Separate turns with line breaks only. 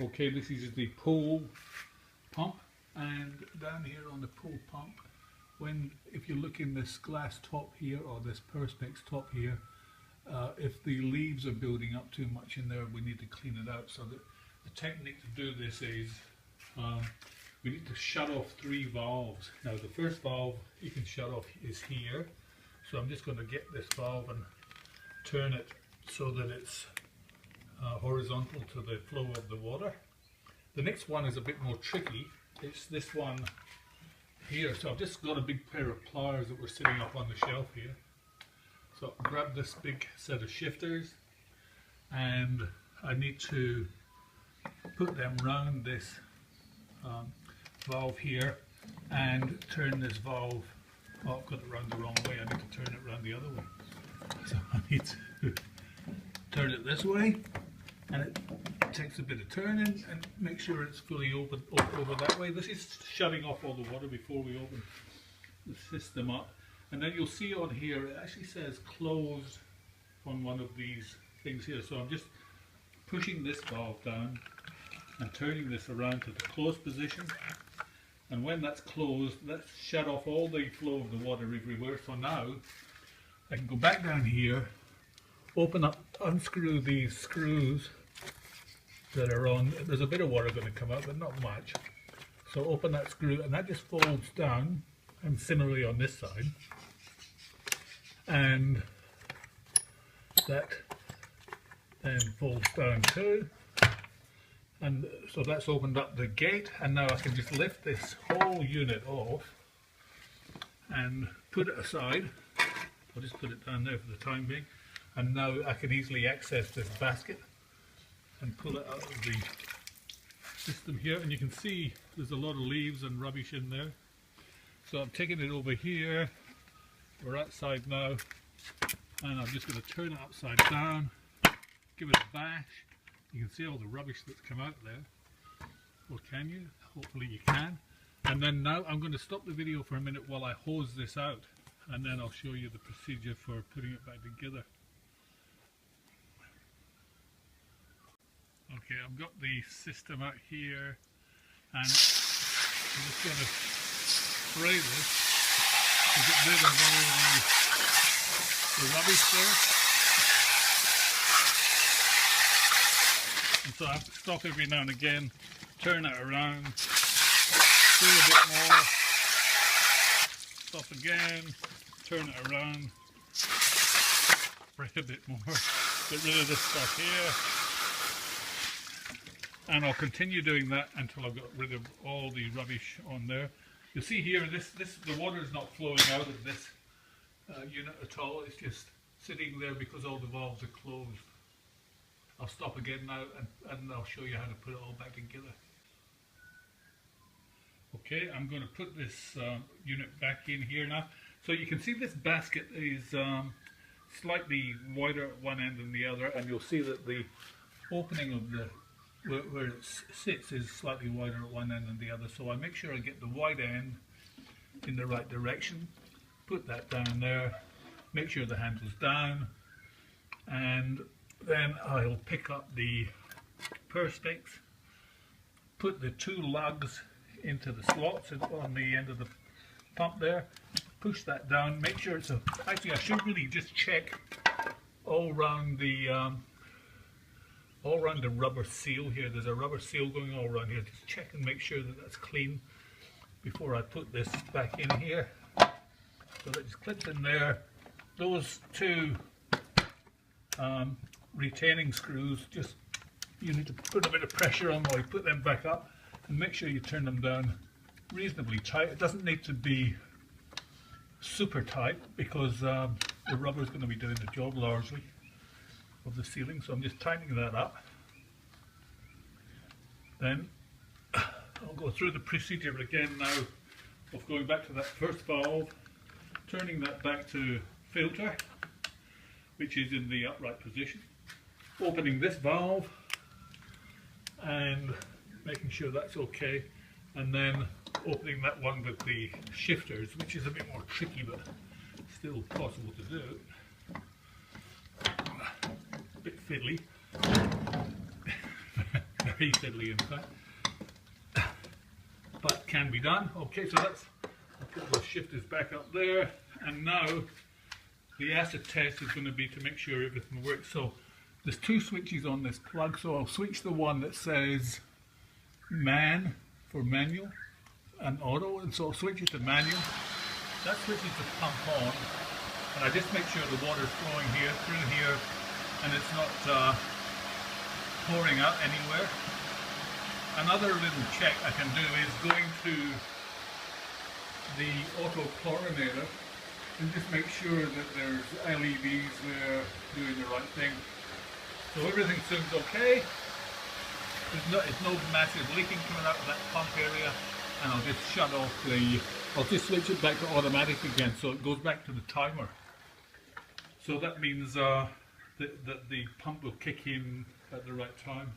Okay, this is the pull pump, and down here on the pull pump, if you look in this glass top here or this perspex top here, if the leaves are building up too much in there, we need to clean it out. So the technique to do this is we need to shut off 3 valves. Now the first valve you can shut off is here, so I'm just going to get this valve and turn it so that it's horizontal to the flow of the water. The next one is a bit more tricky. It's this one here. So I've just got a big pair of pliers that were sitting up on the shelf here. So I'll grab this big set of shifters, and I need to put them round this valve here and turn this valve. Oh, I've got it round the wrong way. I need to turn it round the other way. So I need to turn it this way, and it takes a bit of turning, and make sure it's fully open over that way. This is shutting off all the water before we open the system up. And then you'll see on here it actually says closed on one of these things here. So I'm just pushing this valve down and turning this around to the closed position. And when that's closed, let's shut off all the flow of the water everywhere. So now I can go back down here, open up, unscrew these screws that are on. There's a bit of water going to come out, but not much. So open that screw, and that just folds down, and similarly on this side. And that then folds down too. And so that's opened up the gate, and now I can just lift this whole unit off and put it aside. I'll just put it down there for the time being. And now I can easily access this basket and pull it out of the system here. And you can see there's a lot of leaves and rubbish in there. So I'm taking it over here. We're outside now, and I'm just going to turn it upside down, give it a bash. You can see all the rubbish that's come out there. Or can you? Hopefully you can. And then now I'm going to stop the video for a minute while I hose this out, and then I'll show you the procedure for putting it back together. Okay, I've got the system out here, and I'm just going to spray this to get rid of all the rubbish there. And so I have to stop every now and again, turn it around, spray a bit more, stop again, turn it around, spray a bit more, get rid of this stuff here. And I'll continue doing that until I've got rid of all the rubbish on there. You'll see here, the water is not flowing out of this unit at all. It's just sitting there because all the valves are closed. I'll stop again now, and I'll show you how to put it all back together. Okay, I'm going to put this unit back in here now. So you can see this basket is slightly wider at one end than the other, and you'll see that the opening of the where it sits is slightly wider at one end than the other. So I make sure I get the wide end in the right direction, put that down there, make sure the handle's down, and then I'll pick up the perspex, put the 2 lugs into the slots on the end of the pump there, push that down, make sure it's actually I should really just check all around the rubber seal here. There's a rubber seal going all around here. Just check and make sure that that's clean before I put this back in here. So that just clips in there. Those 2 retaining screws, just you need to put a bit of pressure on while you put them back up, and make sure you turn them down reasonably tight. It doesn't need to be super tight because the rubber is going to be doing the job largely of the sealing. So I'm just tightening that up. Then I'll go through the procedure again now of going back to that first valve, turning that back to filter, which is in the upright position, opening this valve and making sure that's okay, and then opening that one with the shifters, which is a bit more tricky but still possible to do. A bit fiddly. repeatedly in fact. But can be done. Okay, so that's, I'll put those shifters back up there, and now the acid test is going to be to make sure everything works. So there's two switches on this plug, so I'll switch the one that says man for manual and auto, and so I'll switch it to manual. That switches the pump on, and I just make sure the water's flowing here, through here, and it's not pouring out anywhere. Another little check I can do is going to the auto chlorinator and just make sure that there's LEDs there doing the right thing. So everything seems okay. It's no massive leaking coming out of that pump area, and I'll just shut off I'll just switch it back to automatic again, so it goes back to the timer. So that means that the pump will kick in at the right time.